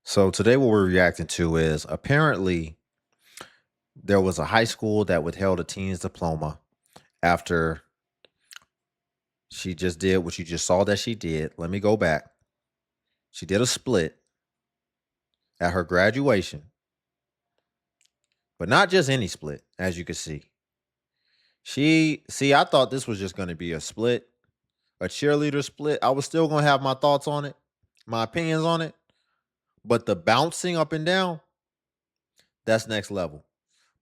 So today what we're reacting to is apparently there was a high school that withheld a teen's diploma after she just did what you just saw that she did. Let me go back. She did a split at her graduation, but not just any split, as you can see. I thought this was just going to be a split, a cheerleader split. I was still going to have my thoughts on it, my opinions on it, but the bouncing up and down, that's next level.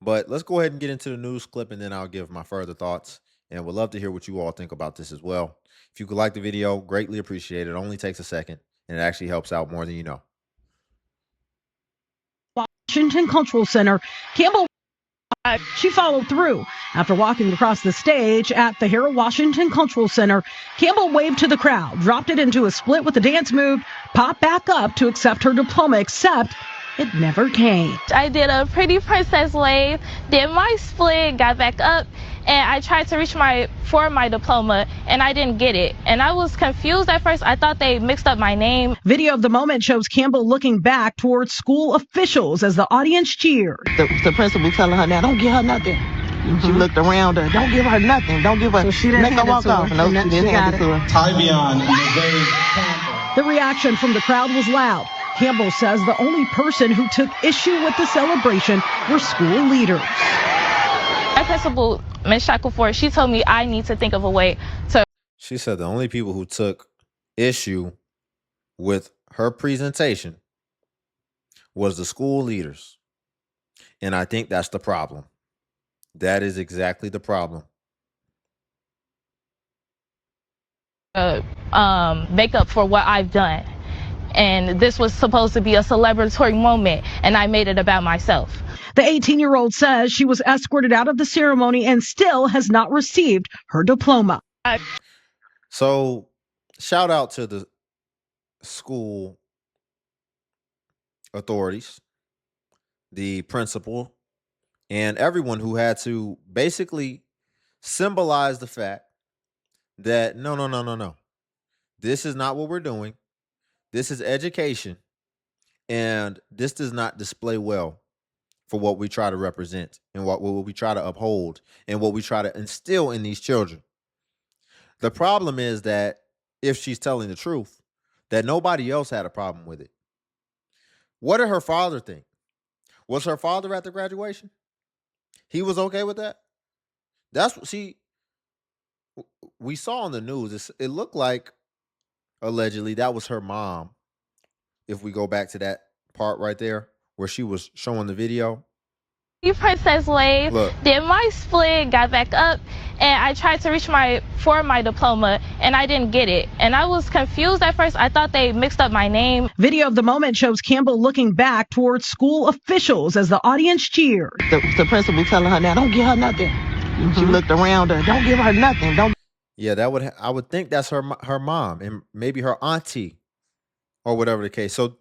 But let's go ahead and get into the news clip and then I'll give my further thoughts. And would love to hear what you all think about this as well. If you could like the video, greatly appreciate it. It only takes a second and it actually helps out more than you know. Washington Cultural Center, Campbell, she followed through. After walking across the stage at the Harold Washington Cultural Center, Campbell waved to the crowd, dropped it into a split with a dance move, popped back up to accept her diploma, except it never came. I did a pretty princess wave, did my split, got back up, and I tried to reach for my diploma, and I didn't get it. And I was confused at first. I thought they mixed up my name. Video of the moment shows Campbell looking back towards school officials as the audience cheered. The principal telling her, now don't give her nothing. She looked around her, don't give her nothing, don't give her, make her walk off. No, she didn't hand it to her. Tybion and The reaction from the crowd was loud. Campbell says the only person who took issue with the celebration were school leaders. My principal, Ms. Shackleford, she told me I need to think of a way to. She said the only people who took issue with her presentation was the school leaders. And I think that's the problem. That is exactly the problem. Make up for what I've done. And this was supposed to be a celebratory moment, and I made it about myself. The 18-year-old says she was escorted out of the ceremony and still has not received her diploma. So, shout out to the school authorities, the principal, and everyone who had to basically symbolize the fact that no. This is not what we're doing. This is education. And this does not display well for what we try to represent and what we try to uphold and what we try to instill in these children. The problem is that if she's telling the truth, that nobody else had a problem with it. What did her father think? Was her father at the graduation? He was okay with that? That's what we saw on the news. It looked like allegedly that was her mom. If we go back to that part right there where she was showing the video. Princess wave, did my split, got back up, and I tried to reach for my diploma, and I didn't get it. And I was confused at first. I thought they mixed up my name. Video of the moment shows Campbell looking back towards school officials as the audience cheered. The principal telling her, now don't give her nothing. She looked around her, don't give her nothing. Don't. Yeah, I would think that's her mom and maybe her auntie or whatever the case. So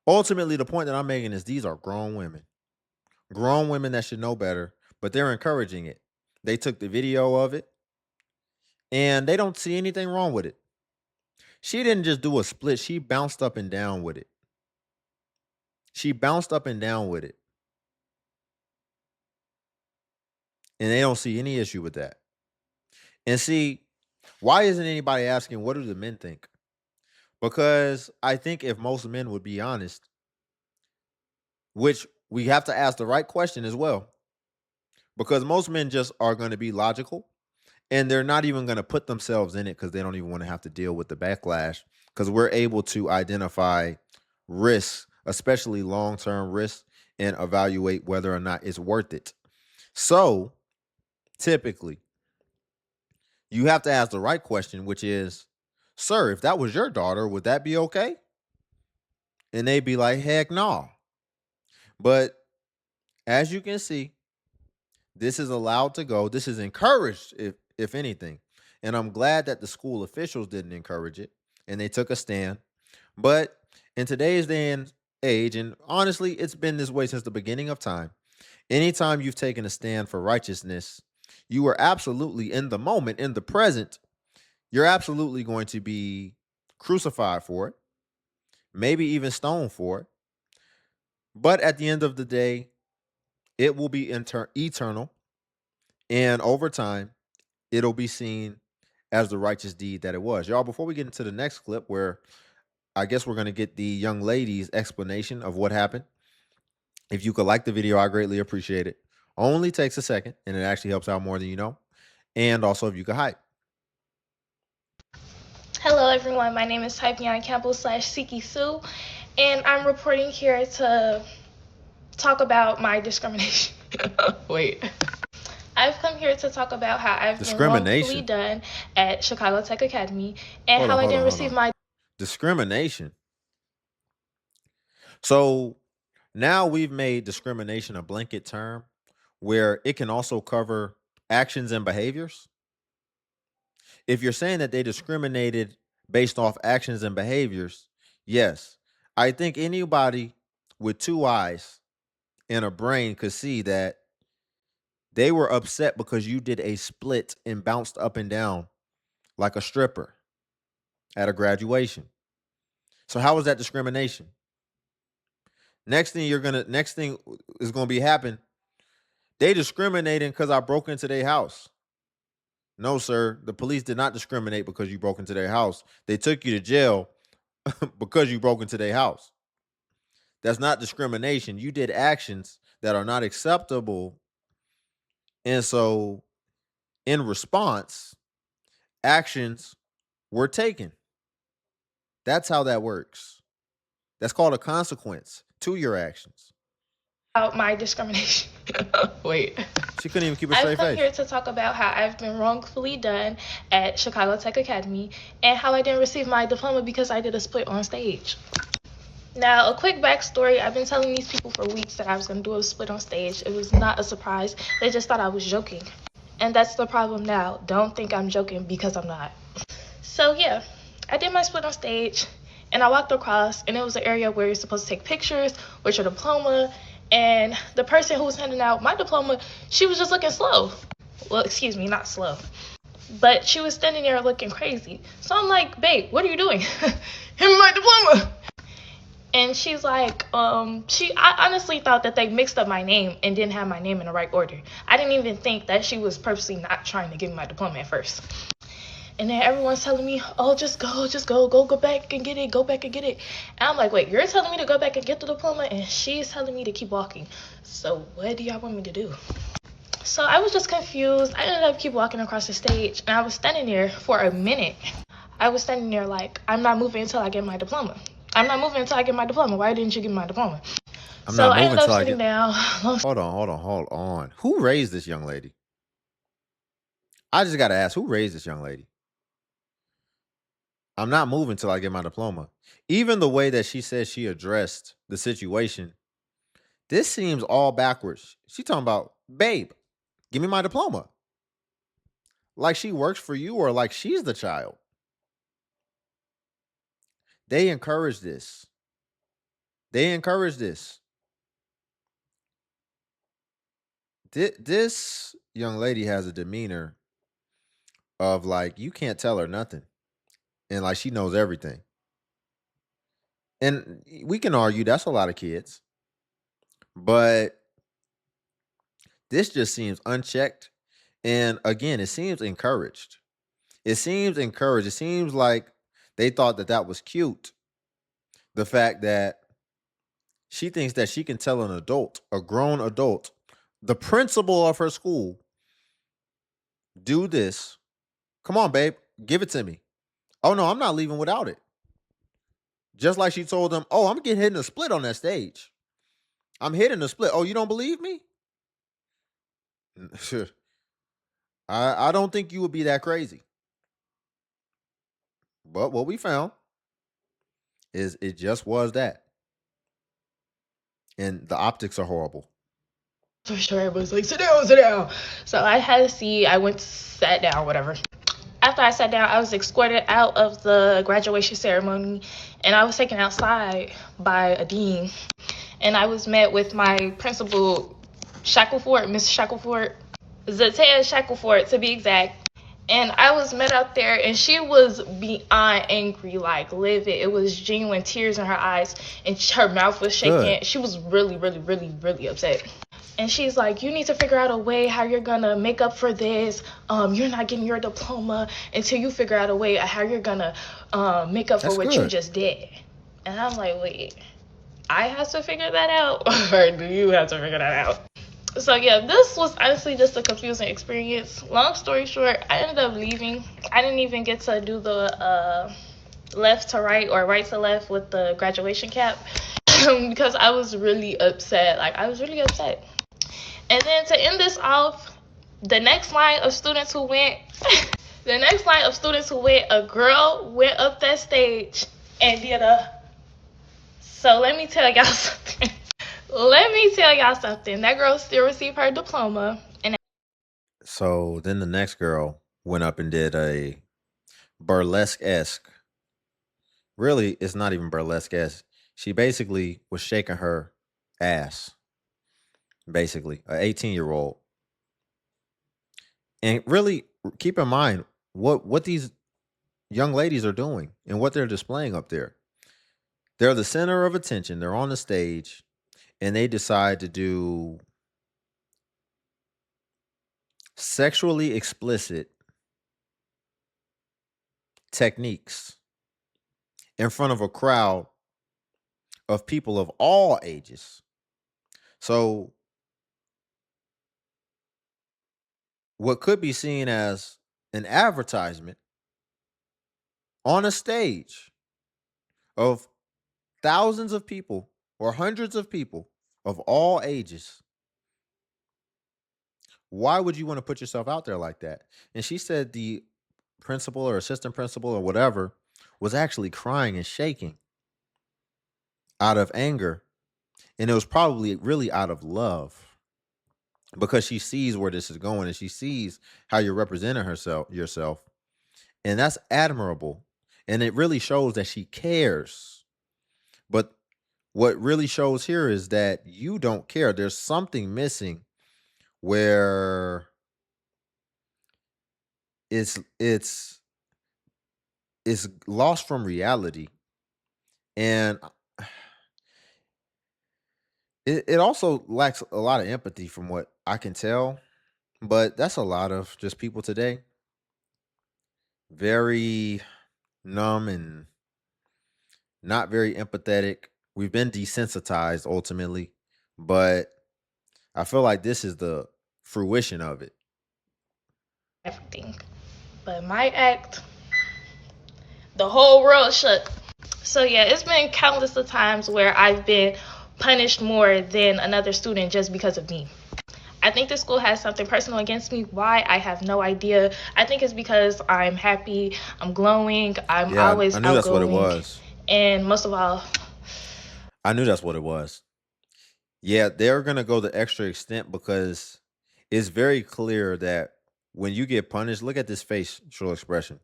ultimately, the point that I'm making is these are grown women that should know better, but they're encouraging it. They took the video of it and they don't see anything wrong with it. She didn't just do a split. She bounced up and down with it. And they don't see any issue with that. And see, why isn't anybody asking, what do the men think? Because I think if most men would be honest, which we have to ask the right question as well, because most men just are going to be logical and they're not even going to put themselves in it because they don't even want to have to deal with the backlash, because we're able to identify risks, especially long-term risks, and evaluate whether or not it's worth it. So typically, you have to ask the right question, which is, sir, if that was your daughter, would that be okay? And they'd be like, heck no. But as you can see, this is allowed to go. This is encouraged, if anything. And I'm glad that the school officials didn't encourage it and they took a stand. But in today's day and age, and honestly, it's been this way since the beginning of time, anytime you've taken a stand for righteousness, you are absolutely in the moment, in the present, you're absolutely going to be crucified for it, maybe even stoned for it. But at the end of the day, it will be eternal. And over time, it'll be seen as the righteous deed that it was. Y'all, before we get into the next clip, where I guess we're going to get the young lady's explanation of what happened, if you could like the video, I greatly appreciate it. Only takes a second, and it actually helps out more than you know. And also, if you could hype. Hello everyone, my name is Typion Campbell / Siki Sue, and I'm reporting here to talk about my discrimination. Wait. I've come here to talk about how I've been wrongfully done at Chicago Tech Academy and how I didn't receive my discrimination. So now we've made discrimination a blanket term where it can also cover actions and behaviors. If you're saying that they discriminated based off actions and behaviors, yes, I think anybody with two eyes and a brain could see that they were upset because you did a split and bounced up and down like a stripper at a graduation. So how is that discrimination? Next thing is gonna be happen. They discriminating because I broke into their house. No, sir. The police did not discriminate because you broke into their house. They took you to jail because you broke into their house. That's not discrimination. You did actions that are not acceptable. And so, in response, actions were taken. That's how that works. That's called a consequence to your actions. About my discrimination. Wait. She couldn't even keep a straight face. I've come here to talk about how I've been wrongfully done at Chicago Tech Academy and how I didn't receive my diploma because I did a split on stage. Now, a quick backstory. I've been telling these people for weeks that I was going to do a split on stage. It was not a surprise. They just thought I was joking. And that's the problem now. Don't think I'm joking because I'm not. So, yeah, I did my split on stage and I walked across and it was an area where you're supposed to take pictures with your diploma. And the person who was handing out my diploma, she was just looking slow. Well, excuse me, not slow. But she was standing there looking crazy. So I'm like, babe, what are you doing? Hand me my diploma. And she's like, I honestly thought that they mixed up my name and didn't have my name in the right order. I didn't even think that she was purposely not trying to give me my diploma at first. And then everyone's telling me, oh, just go back and get it, go back and get it. And I'm like, wait, you're telling me to go back and get the diploma, and she's telling me to keep walking. So what do y'all want me to do? So I was just confused. I ended up keep walking across the stage, and I was standing there for a minute. I was standing there like, I'm not moving until I get my diploma. I'm not moving until I get my diploma. Why didn't you give me my diploma? So I ended up sitting down. Hold on. Who raised this young lady? I just got to ask, who raised this young lady? I'm not moving till I get my diploma. Even the way that she said she addressed the situation, this seems all backwards. She talking about, babe, give me my diploma. Like she works for you or like she's the child. They encourage this. This young lady has a demeanor of like, you can't tell her nothing. And like she knows everything. And we can argue that's a lot of kids. But this just seems unchecked. And again, it seems encouraged. It seems like they thought that was cute. The fact that she thinks that she can tell an adult, a grown adult, the principal of her school, do this. Come on, babe, give it to me. Oh, no, I'm not leaving without it. Just like she told them, oh, I'm getting hit in a split on that stage. I'm hitting a split. Oh, you don't believe me? I don't think you would be that crazy. But what we found is it just was that. And the optics are horrible. For sure, it was like, sit down. So I had a seat. I went, sat down, whatever. After I sat down, I was escorted out of the graduation ceremony, and I was taken outside by a dean. And I was met with my principal, Shackleford, Miss Shackleford, Zatea Shackleford to be exact. And I was met out there, and she was beyond angry, like livid. It was genuine tears in her eyes, and her mouth was shaking. Good. She was really, really, really, really upset. And she's like, "You need to figure out a way how you're gonna make up for this. You're not getting your diploma until you figure out a way how you're gonna make up for That's what you good. just did." And I'm like, "Wait, I have to figure that out, or do you have to figure that out?" So yeah, this was honestly just a confusing experience. Long story short, I ended up leaving. I didn't even get to do the left to right or right to left with the graduation cap because I was really upset. Like, I was really upset. And then to end this off, the next line of students who went, a girl went up that stage and did a. So let me tell y'all something. That girl still received her diploma. And So then the next girl went up and did a burlesque-esque. Really, it's not even burlesque-esque. She basically was shaking her ass. Basically, an 18-year-old. And really, keep in mind what these young ladies are doing and what they're displaying up there. They're the center of attention. They're on the stage, and they decide to do sexually explicit techniques in front of a crowd of people of all ages. So, what could be seen as an advertisement on a stage of thousands of people or hundreds of people of all ages. Why would you want to put yourself out there like that? And she said the principal or assistant principal or whatever was actually crying and shaking out of anger. And it was probably really out of love because she sees where this is going and she sees how you're representing yourself. And that's admirable. And it really shows that she cares. But what really shows here is that you don't care. There's something missing where it's it's it's lost from reality. And it also lacks a lot of empathy from what I can tell. But that's a lot of just people today. Very numb and not very empathetic. We've been desensitized ultimately, but I feel like this is the fruition of it. everything. But my act, the whole world shook. So yeah, it's been countless of times where I've been punished more than another student just because of me. I think the school has something personal against me. Why? I have no idea. I think it's because I'm happy, I'm glowing, I'm Yeah, always I knew that's what it outgoing, was. and most of all, I knew that's what it was. Yeah, they're going to go the extra extent because it's very clear that when you get punished, look at this facial expression.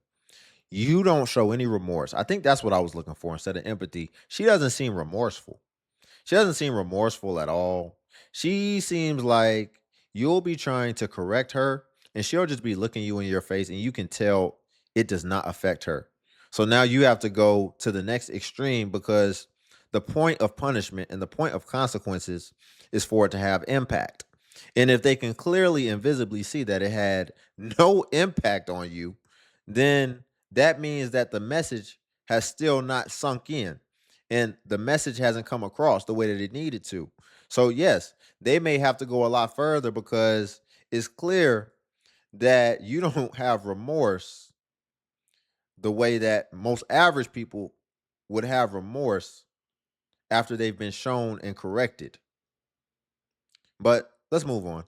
You don't show any remorse. I think that's what I was looking for instead of empathy. She doesn't seem remorseful. She doesn't seem remorseful at all. She seems like you'll be trying to correct her and she'll just be looking you in your face and you can tell it does not affect her. So now you have to go to the next extreme because the point of punishment and the point of consequences is for it to have impact. And if they can clearly and visibly see that it had no impact on you, then that means that the message has still not sunk in and the message hasn't come across the way that it needed to. So, yes, they may have to go a lot further because it's clear that you don't have remorse the way that most average people would have remorse after they've been shown and corrected. But let's move on.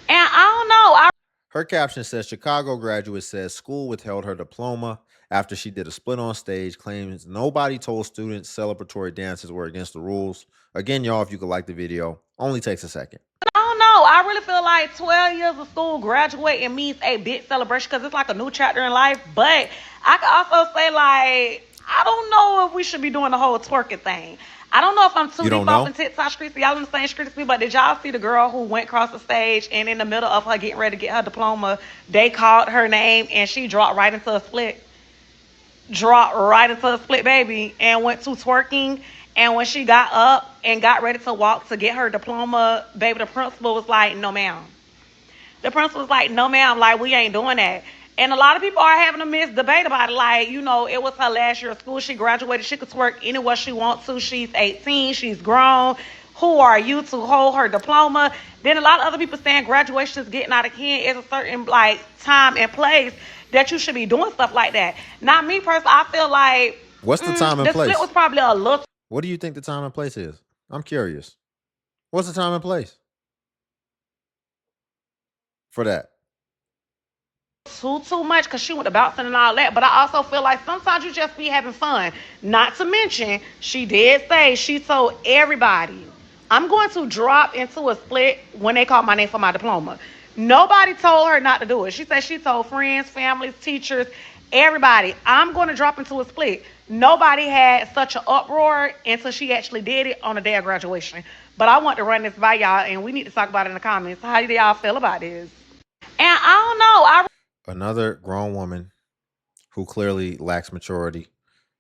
And I don't know. Her caption says Chicago graduate says school withheld her diploma after she did a split on stage, claims nobody told students celebratory dances were against the rules. Again, y'all, if you could like the video, only takes a second. I don't know. know. I really feel like 12 years of school graduating means a big celebration because it's like a new chapter in life. But I can also say, like, I don't know if we should be doing the whole twerking thing. I don't know if I'm too You don't deep off know? in TikTok streets. Y'all in the same streets as me, but did y'all see the girl who went across the stage and in the middle of her getting ready to get her diploma, they called her name and she dropped right into a split? Dropped right into a split, baby, and went to twerking. And when she got up and got ready to walk to get her diploma, baby, the principal was like, no, ma'am. The principal was like, no, ma'am, like, we ain't doing that. And a lot of people are having a mixed debate about it. Like, you know, it was her last year of school. She graduated. She could twerk anywhere she wants to. She's 18. She's grown. Who are you to hold her diploma? Then a lot of other people saying graduation is getting out of hand. It's a certain, like, time and place that you should be doing stuff like that. Not me personally. I feel like What's the time and the split place? was probably a little What do you think the time and place is? I'm curious. What's the time and place for that? too much because she went to bouncing and all that. But I also feel like sometimes you just be having fun. Not to mention, she did say she told everybody, I'm going to drop into a split when they call my name for my diploma. Nobody told her not to do it. She said she told friends, families, teachers, everybody, I'm going to drop into a split. Nobody had such an uproar until she actually did it on the day of graduation. But I want to run this by y'all, and we need to talk about it in the comments. How do y'all feel about this? And I don't know. Another grown woman who clearly lacks maturity.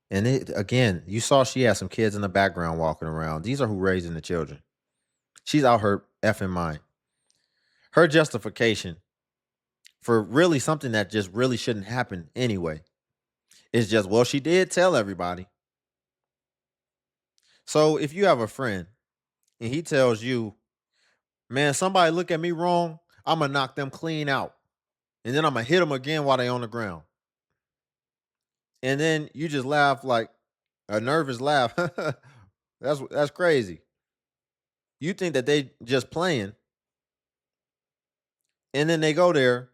And again, you saw she had some kids in the background walking around. These are who raising the children. She's out her effing mind. Her justification for really something that just really shouldn't happen anyway is just, well, she did tell everybody. So if you have a friend and he tells you, man, somebody look at me wrong, I'm going to knock them clean out. And then I'm going to hit them again while they on the ground. And then you just laugh like a nervous laugh. That's crazy. You think that they just playing, and then they go there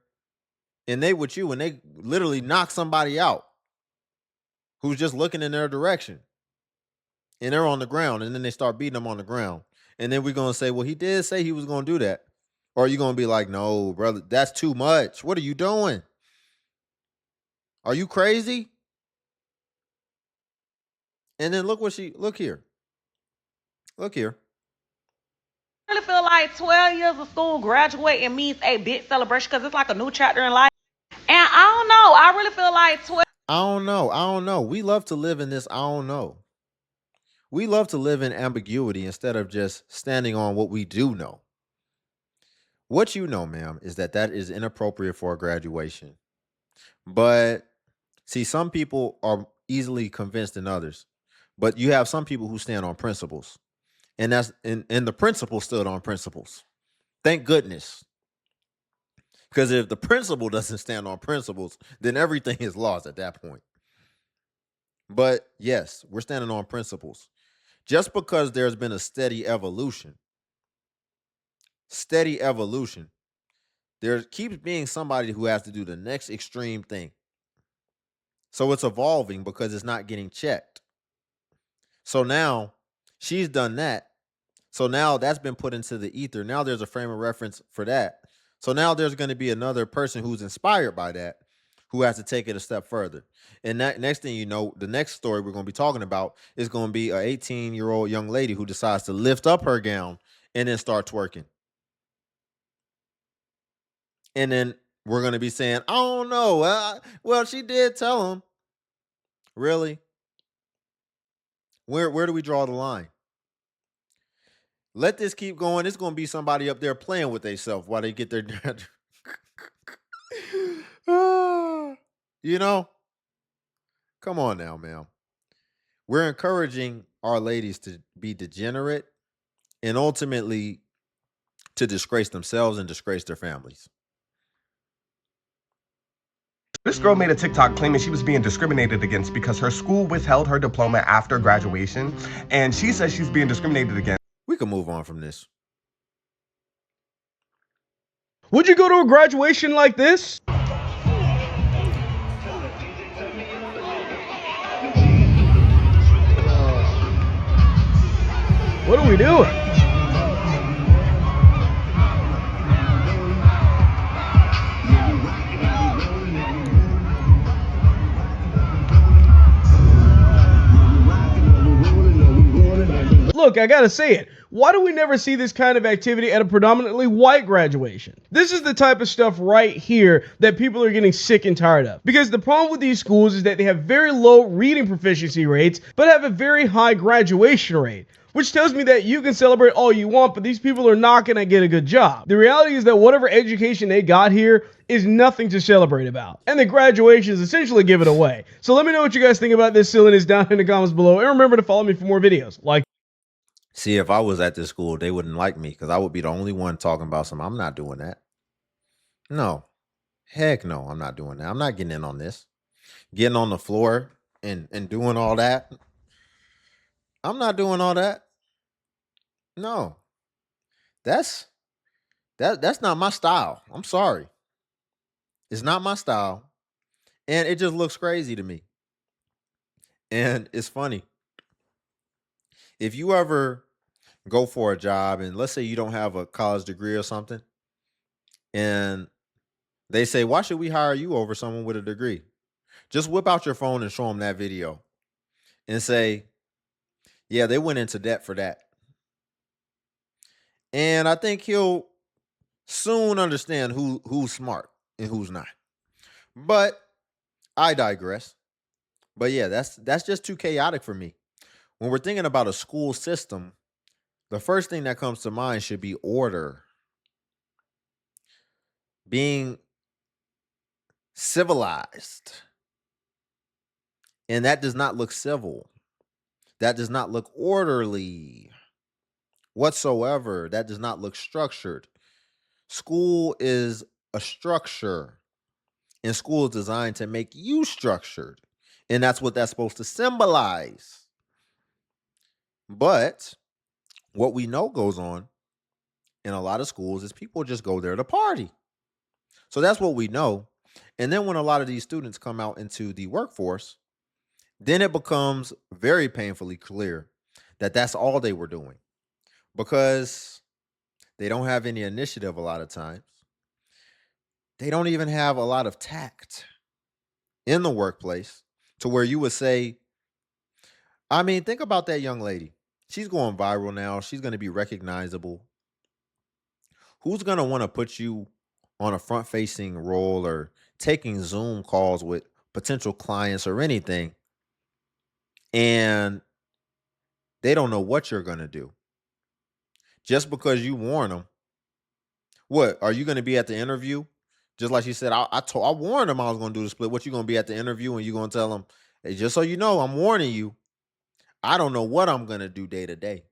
and they with you and they literally knock somebody out who's just looking in their direction. And they're on the ground, and then they start beating them on the ground. And then we're gonna say, well, he did say he was gonna do that. Or are you gonna be like, no, brother, that's too much. What are you doing? Are you crazy? And then look here. Look here. I really feel like 12 years of school graduating means a big celebration because it's like a new chapter in life. And I don't know. I really feel like 12. I don't know. We love to live in this. I don't know. We love to live in ambiguity instead of just standing on what we do know. What you know, ma'am, is that is inappropriate for a graduation. But see, some people are easily convinced than others. But you have some people who stand on principles. And the principle stood on principles. Thank goodness. Because if the principle doesn't stand on principles, then everything is lost at that point. But yes, we're standing on principles. Just because there's been a steady evolution, there keeps being somebody who has to do the next extreme thing. So it's evolving because it's not getting checked. So now she's done that. So now that's been put into the ether. Now there's a frame of reference for that. So now there's going to be another person who's inspired by that who has to take it a step further. And that next thing you know, the next story we're going to be talking about is going to be an 18-year-old young lady who decides to lift up her gown and then start twerking. And then we're going to be saying, I don't know. Well, she did tell him. Really? Where do we draw the line? Let this keep going. It's going to be somebody up there playing with themselves while they get their you know? Come on now, ma'am. We're encouraging our ladies to be degenerate and ultimately to disgrace themselves and disgrace their families. This girl made a TikTok claiming she was being discriminated against because her school withheld her diploma after graduation, and she says she's being discriminated against. We can move on from this. Would you go to a graduation like this? What are we doing? look, I gotta say it. Why do we never see this kind of activity at a predominantly white graduation? This is the type of stuff right here that people are getting sick and tired of. Because the problem with these schools is that they have very low reading proficiency rates, but have a very high graduation rate. Which tells me that you can celebrate all you want, but these people are not going to get a good job. The reality is that whatever education they got here is nothing to celebrate about. And the graduations essentially give it away. So let me know what you guys think about this silliness down in the comments below. And remember to follow me for more videos. Like. See, if I was at this school, they wouldn't like me because I would be the only one talking about something. I'm not doing that. No. Heck no, I'm not doing that. I'm not getting in on this. Getting on the floor and doing all that. I'm not doing all that. No. That's that's not my style. I'm sorry. It's not my style. And it just looks crazy to me. And it's funny. If you ever go for a job and let's say you don't have a college degree or something, and they say, why should we hire you over someone with a degree? Just whip out your phone and show them that video and say, yeah, they went into debt for that. And I think he'll soon understand who's smart and who's not. But I digress. But yeah, that's just too chaotic for me. When we're thinking about a school system, the first thing that comes to mind should be order, being civilized. And that does not look civil. That does not look orderly whatsoever. That does not look structured. School is a structure, and school is designed to make you structured. And that's what that's supposed to symbolize. But what we know goes on in a lot of schools is people just go there to party. So that's what we know. And then when a lot of these students come out into the workforce, then it becomes very painfully clear that that's all they were doing because they don't have any initiative a lot of times. They don't even have a lot of tact in the workplace to where you would say, I mean, think about that young lady. She's going viral now. She's going to be recognizable. Who's going to want to put you on a front facing role or taking Zoom calls with potential clients or anything? And they don't know what you're going to do. Just because you warn them. What? Are you going to be at the interview? Just like she said, I warned them I was going to do the split. What, you going to be at the interview and you going to tell them, hey, just so you know, I'm warning you, I don't know what I'm going to do day to day.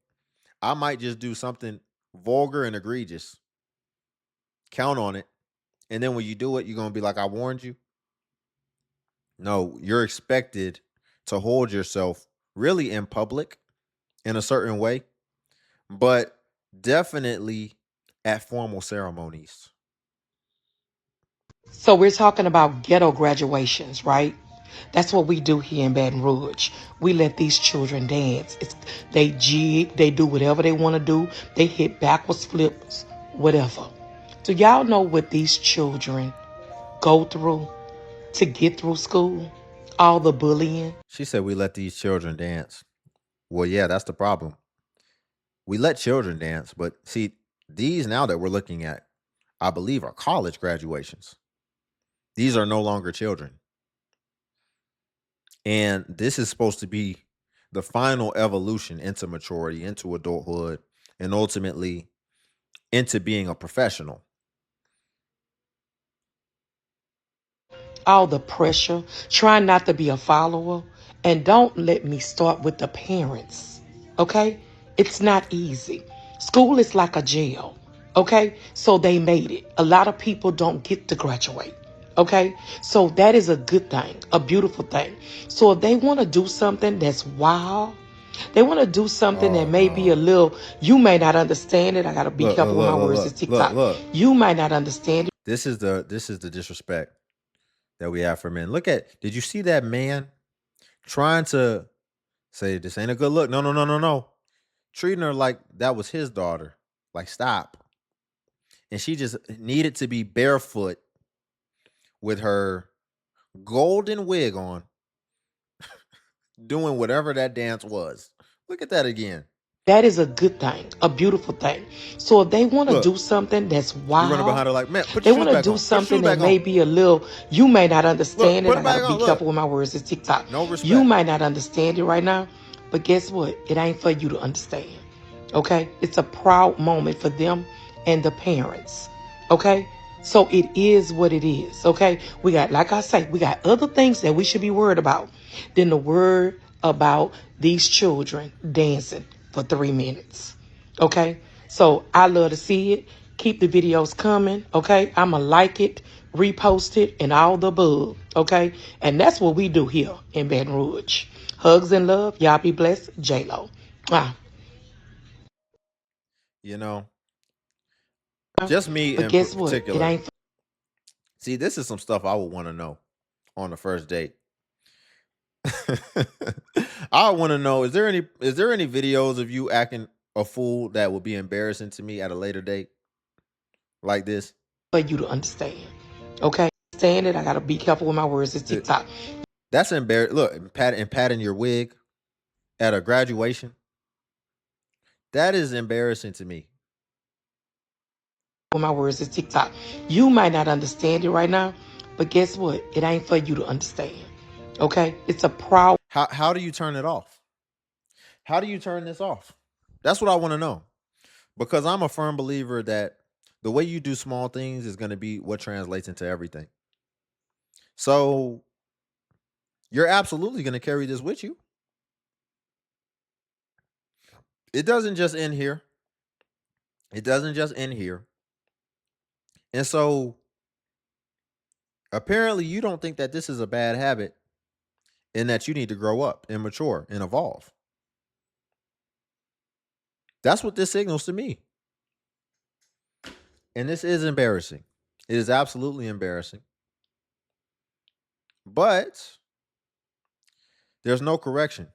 I might just do something vulgar and egregious. Count on it. And then when you do it, you're going to be like, I warned you. No, you're expected to hold yourself really in public in a certain way, but definitely at formal ceremonies. So we're talking about ghetto graduations, right? That's what we do here in Baton Rouge. We let these children dance. They jig, they do whatever they want to do. They hit backwards flips, whatever. Do y'all know what these children go through to get through school? All the bullying. She said we let these children dance. Well, yeah, that's the problem. We let children dance, but see, these now that we're looking at, I believe, are college graduations. These are no longer children. And this is supposed to be the final evolution into maturity, into adulthood, and ultimately into being a professional. All the pressure, trying not to be a follower, and don't let me start with the parents. Okay? It's not easy. School is like a jail. Okay? So they made it. A lot of people don't get to graduate. Okay? So that is a good thing, a beautiful thing. So if they want to do something that's wild, they want to do something that Oh may be a no. little, you may not understand it. I got to be Look, look, careful with my look, look, words. look, It's look, TikTok. look. You might not understand it. This is the disrespect that we have for men. Look at, did you see that man trying to say this ain't a good look? No, no, no, no, no. Treating her like that was his daughter. Like, stop. And she just needed to be barefoot with her golden wig on, doing whatever that dance was. Look at that again. That is a good thing, a beautiful thing. So if they want to Look, do something that's you're running wild, behind her like, man, put they your shoes want to back do on. Put your something shoes that back on. may be a little, you may not Look, understand it. put I them got back to be on. Look, careful with my words. It's TikTok. no You respect. might not understand it right now, but guess what? It ain't for you to understand. Okay? It's a proud moment for them and the parents. Okay? So it is what it is. Okay? We got, like I say, we got other things that we should be worried about than the word about these children dancing for 3 minutes. Okay? So I love to see it. Keep the videos coming. Okay? I'ma like it, repost it, and all the above. Okay? And that's what we do here in Baton Rouge. Hugs and love. Y'all be blessed. J-Lo. Ah. You know, just me But in guess what? It particular. ain't See, this is some stuff I would want to know on the first date. I want to know, is there any videos of you acting a fool that would be embarrassing to me at a later date like this? for you to understand. Okay? Understand it. I gotta be careful with my words. It's It- TikTok. that's embarrassing. Look, and patting your wig at a graduation. That is embarrassing to me. With my words, it's TikTok. You might not understand it right now, but guess what? It ain't for you to understand. Okay? It's a proud How do you turn it off? How do you turn this off? That's what I want to know. Because I'm a firm believer that the way you do small things is going to be what translates into everything. So you're absolutely going to carry this with you. It doesn't just end here. It doesn't just end here. And so apparently you don't think that this is a bad habit and that you need to grow up and mature and evolve. That's what this signals to me. And this is embarrassing. It is absolutely embarrassing. But there's no correction.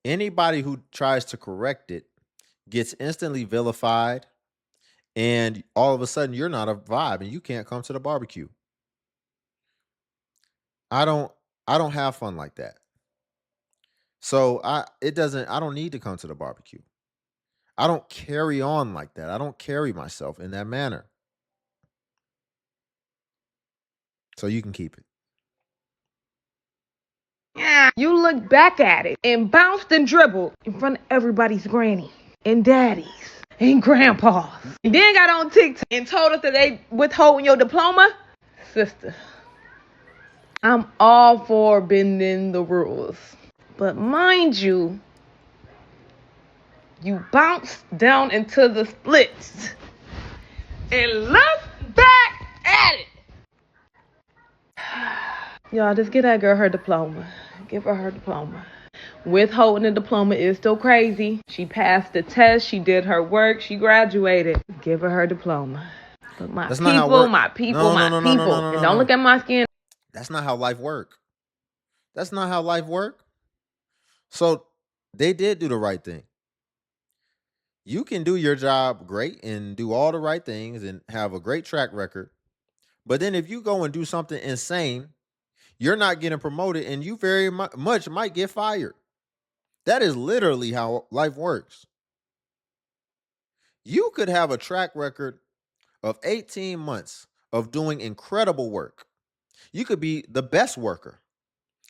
Anybody who tries to correct it gets instantly vilified, and all of a sudden you're not a vibe and you can't come to the barbecue. I don't I don't have fun like that. So I don't need to come to the barbecue. I don't carry on like that. I don't carry myself in that manner. So you can keep it. You look back at it and bounced and dribbled in front of everybody's granny and daddies and grandpas. And then got on TikTok and told us that they withholding your diploma. Sister, I'm all for bending the rules. But mind you, you bounced down into the splits and look back at it. Y'all, just get that girl her diploma. Give her diploma. Withholding the diploma is still crazy. She passed the test. She did her work. She graduated. Give her diploma. But my That's not how it people, work. my people, No, no, my no, no, no, no, people. no, And no, don't no. look at my skin. That's not how life work. That's not how life work. So they did do the right thing. You can do your job great and do all the right things and have a great track record. But then if you go and do something insane, you're not getting promoted and you very much might get fired. That is literally how life works. You could have a track record of 18 months of doing incredible work. You could be the best worker,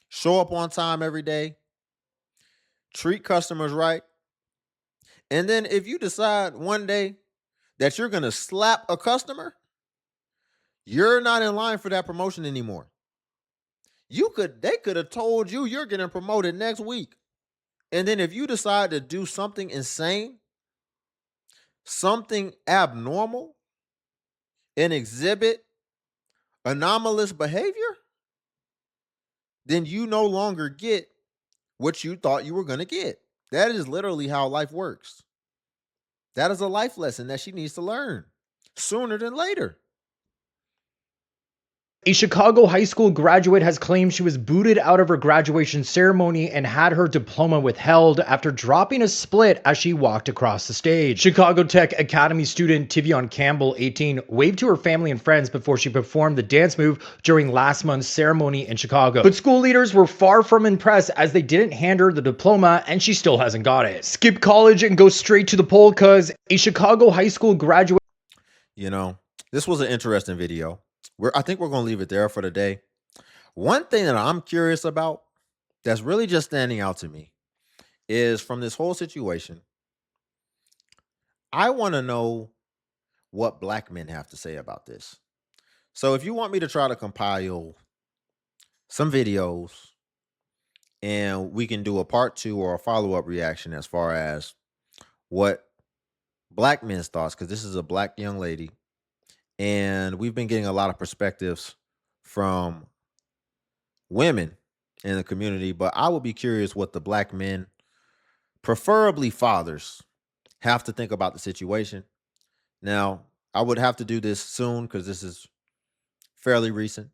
show up on time every day, treat customers right. And then if you decide one day that you're going to slap a customer, you're not in line for that promotion anymore. They could have told you you're getting promoted next week. And then if you decide to do something insane, something abnormal, and exhibit anomalous behavior, then you no longer get what you thought you were going to get. That is literally how life works. That is a life lesson that she needs to learn sooner than later. A Chicago high school graduate has claimed she was booted out of her graduation ceremony and had her diploma withheld after dropping a split as she walked across the stage. Chicago Tech Academy student Tivion Campbell, 18, waved to her family and friends before she performed the dance move during last month's ceremony in Chicago. But school leaders were far from impressed as they didn't hand her the diploma and she still hasn't got it. Skip college and go straight to the poll because a Chicago high school graduate. You know, this was an interesting video. I think we're going to leave it there for today. One thing that I'm curious about that's really just standing out to me is from this whole situation, I want to know what black men have to say about this. So if you want me to try to compile some videos and we can do a part 2 or a follow-up reaction as far as what black men's thoughts, because this is a black young lady and we've been getting a lot of perspectives from women in the community, but I would be curious what the black men, preferably fathers, have to think about the situation. Now, I would have to do this soon because this is fairly recent.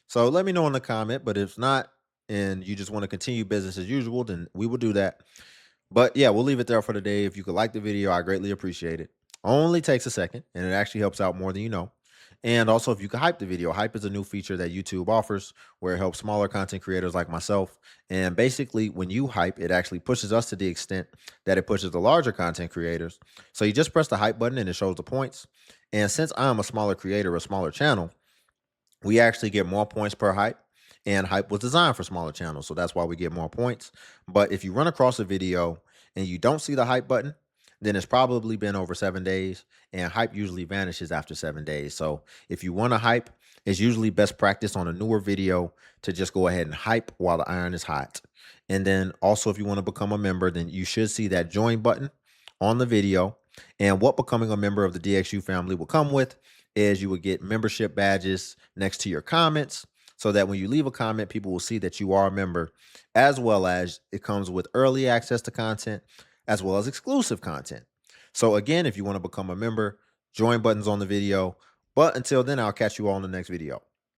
So let me know in the comment, but if not, and you just want to continue business as usual, then we will do that. But yeah, we'll leave it there for today. If you could like the video, I greatly appreciate it. Only takes a second, and it actually helps out more than you know. And also, if you could hype the video, hype is a new feature that YouTube offers where it helps smaller content creators like myself. And basically, when you hype, it actually pushes us to the extent that it pushes the larger content creators. So you just press the hype button and it shows the points. And since I'm a smaller creator, a smaller channel, we actually get more points per hype. And hype was designed for smaller channels, so that's why we get more points. But if you run across a video and you don't see the hype button, then it's probably been over 7 days, and hype usually vanishes after 7 days. So if you want to hype, it's usually best practice on a newer video to just go ahead and hype while the iron is hot. And then also, if you want to become a member, then you should see that join button on the video. And what becoming a member of the DXU family will come with is you will get membership badges next to your comments, so that when you leave a comment, people will see that you are a member, as well as it comes with early access to content, as well as exclusive content. So again, if you want to become a member, join buttons on the video. But until then, I'll catch you all in the next video.